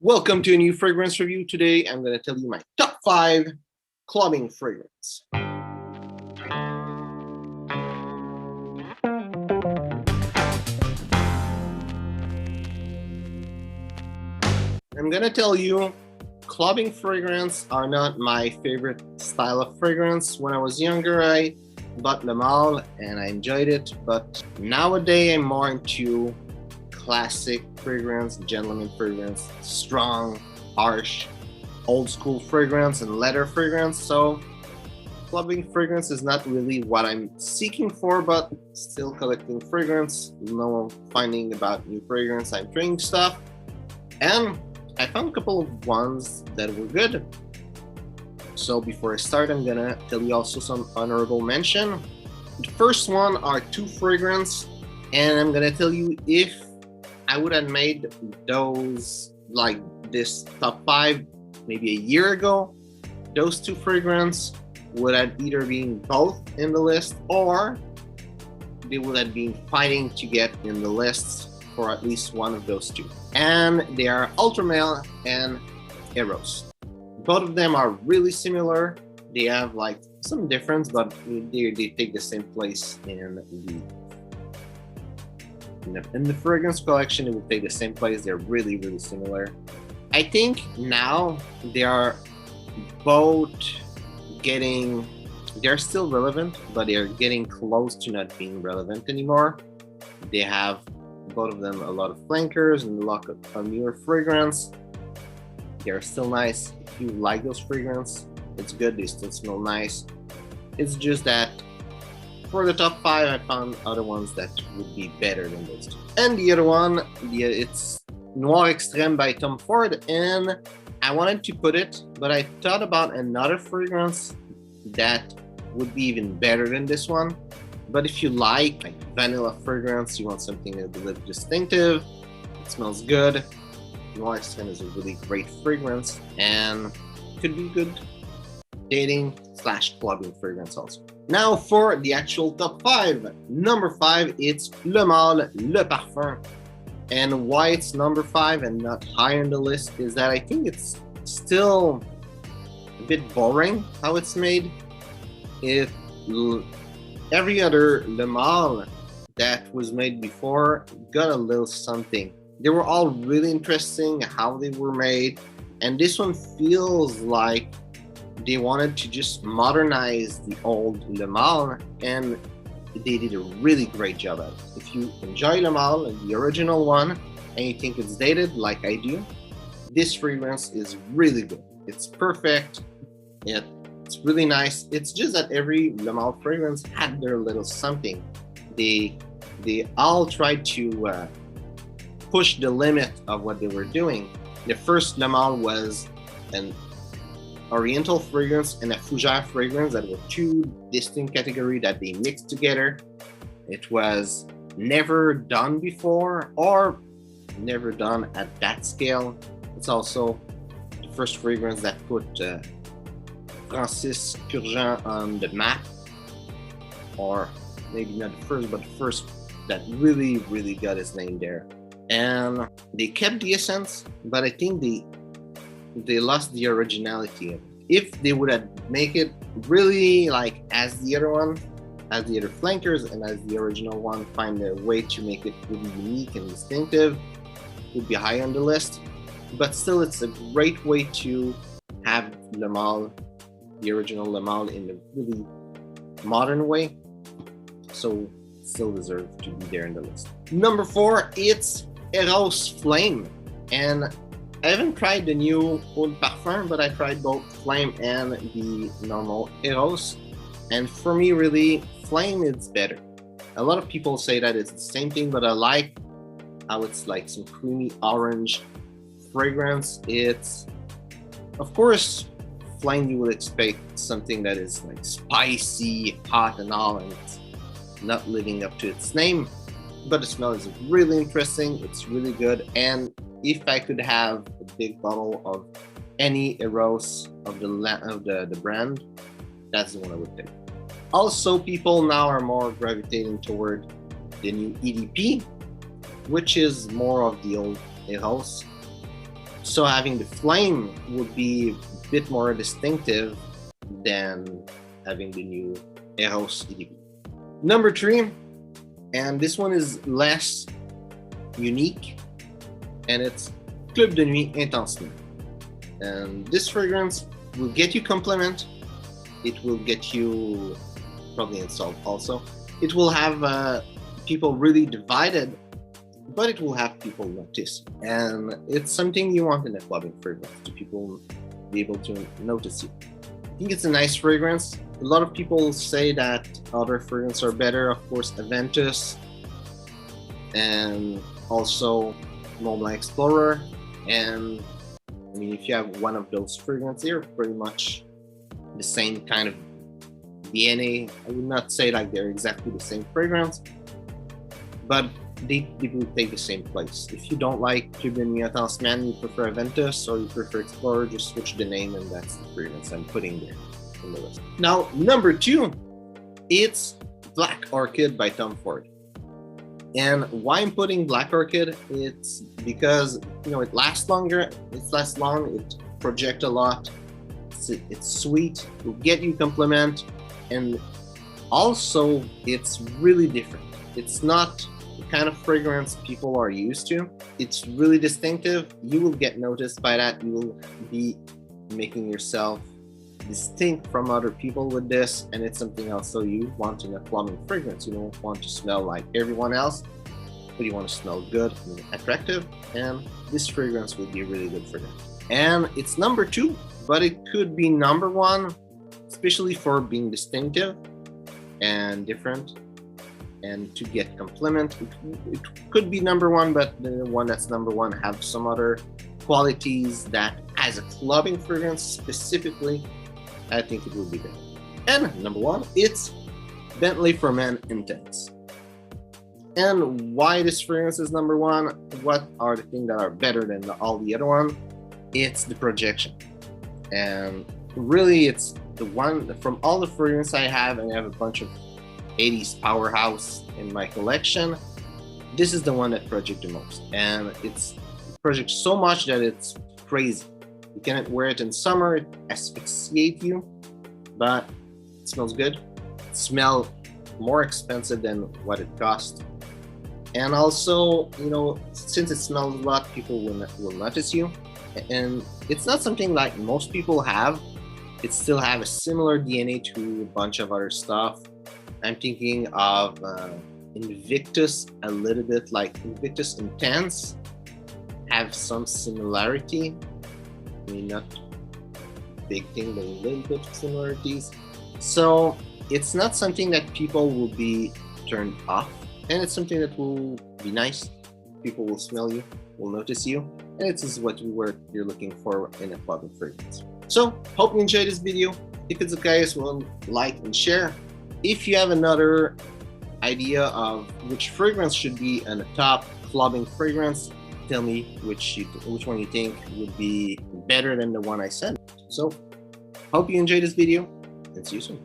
Welcome to a new fragrance review. Today, I'm going to tell you my top 5 clubbing fragrance. I'm going to tell you, clubbing fragrance are not my favorite style of fragrance. When I was younger, I bought them all and I enjoyed it. But nowadays, I'm more into classic fragrance, gentleman fragrance, strong, harsh, old school fragrance, and leather fragrance. So clubbing fragrance is not really what I'm seeking for, but still collecting fragrance, finding about new fragrance. I'm trying stuff, and I found a couple of ones that were good. So before I start, I'm gonna tell you also some honorable mention. The first one are 2 fragrance, and I'm gonna tell you if I would have made those like this top 5 maybe a year ago, those 2 fragrance would have either been both in the list or they would have been fighting to get in the list for at least one of those 2. And they are Ultra Male and Eros. Both of them are really similar. They have like some difference, but they take the same place in the fragrance collection. It will take the same place. They're really, really similar. I think now they are both they're still relevant, but they're getting close to not being relevant anymore. They have, both of them, a lot of flankers and a lot of newer fragrance. They're still nice. If you like those fragrance, it's good. They still smell nice. It's just that for the top 5, I found other ones that would be better than those 2. And the other one, it's Noir Extreme by Tom Ford, and I wanted to put it, but I thought about another fragrance that would be even better than this one. But if you like vanilla fragrance, you want something a little distinctive, it smells good, Noir Extreme is a really great fragrance and could be good dating / clubbing fragrance also. Now for the actual top 5. Number 5, it's Le Male Le Parfum. And why it's number 5 and not higher in the list is that I think it's still a bit boring how it's made. If every other Le Male that was made before got a little something. They were all really interesting how they were made, and this one feels like they wanted to just modernize the old Le Male, and they did a really great job at it. If you enjoy Le Male, the original one, and you think it's dated like I do, this fragrance is really good. It's perfect. It's really nice. It's just that every Le Male fragrance had their little something. They all tried to push the limit of what they were doing. The first Le Male was an Oriental fragrance and a Fougère fragrance that were 2 distinct categories that they mixed together. It was never done before, or never done at that scale. It's also the first fragrance that put Francis Kurkdjian on the map, or maybe not the first, but the first that really, really got his name there. And they kept the essence, but I think they lost the originality of it. If they would have make it really like as the other one, as the other flankers, and as the original one, find a way to make it really unique and distinctive, it would be high on the list. But still, it's a great way to have Le Male, the original Le Male, in a really modern way. So still deserve to be there in the list. Number 4, it's Eros Flame. And I haven't tried the new Eau de Parfum, but I tried both Flame and the normal Eros. And for me, really, Flame is better. A lot of people say that it's the same thing, but I like how it's like some creamy orange fragrance. It's, of course, Flame, you would expect something that is like spicy, hot and all, and it's not living up to its name. But the smell is really interesting. It's really good. And if I could have a big bottle of any Eros of the brand, that's the one I would take. Also, people now are more gravitating toward the new EDP, which is more of the old Eros. So having the flame would be a bit more distinctive than having the new Eros EDP. Number 3, and this one is less unique, and it's Club de Nuit Intense. And this fragrance will get you compliment. It will get you probably installed also. It will have people really divided, but it will have people notice. And it's something you want in a clubbing fragrance, to people be able to notice you. I think it's a nice fragrance. A lot of people say that other fragrances are better. Of course, Aventus and also Mont Blanc Explorer. And I mean, if you have one of those fragrances, they're pretty much the same kind of DNA. I would not say like they're exactly the same fragrance, but they will take the same place. If you don't like Club de Nuit Intense, you prefer Aventus or you prefer Explorer, just switch the name and that's the fragrance I'm putting there in the list. Now, number 2, it's Black Orchid by Tom Ford. And why I'm putting Black Orchid, it's because, you know, it lasts longer, it lasts long, it projects a lot, it's sweet, it will get you compliment, and also it's really different. It's not the kind of fragrance people are used to. It's really distinctive. You will get noticed by that. You will be making yourself distinct from other people with this, and it's something else. So you want in a plumbing fragrance. You don't want to smell like everyone else, but you want to smell good and attractive, and this fragrance will be really good for that. And it's number 2, but it could be number 1, especially for being distinctive and different and to get compliment. It could be number 1, but the one that's number 1 have some other qualities that as a clubbing fragrance specifically, I think it will be better. And number 1, it's Bentley Intense. And why this fragrance is number 1? What are the things that are better than all the other ones? It's the projection. And really, it's the one from all the fragrances I have, and I have a bunch of 80s powerhouse in my collection. This is the one that projects the most, and it's projects so much that it's crazy. You cannot wear it in summer, it asphyxiates you, but it smells good. It smells more expensive than what it costs. And also, you know, since it smells a lot, people will notice you. And it's not something like most people have. It still have a similar DNA to a bunch of other stuff. I'm thinking of Invictus a little bit, like Invictus Intense have some similarity. I mean, not big thing, but a little bit of similarities. So it's not something that people will be turned off, and it's something that will be nice. People will smell you, will notice you, and this is what you're looking for in a clubbing fragrance. So hope you enjoyed this video. If it's okay, so like and share. If you have another idea of which fragrance should be in a top clubbing fragrance, tell me which one you think would be better than the one I said. So hope you enjoyed this video, and see you soon.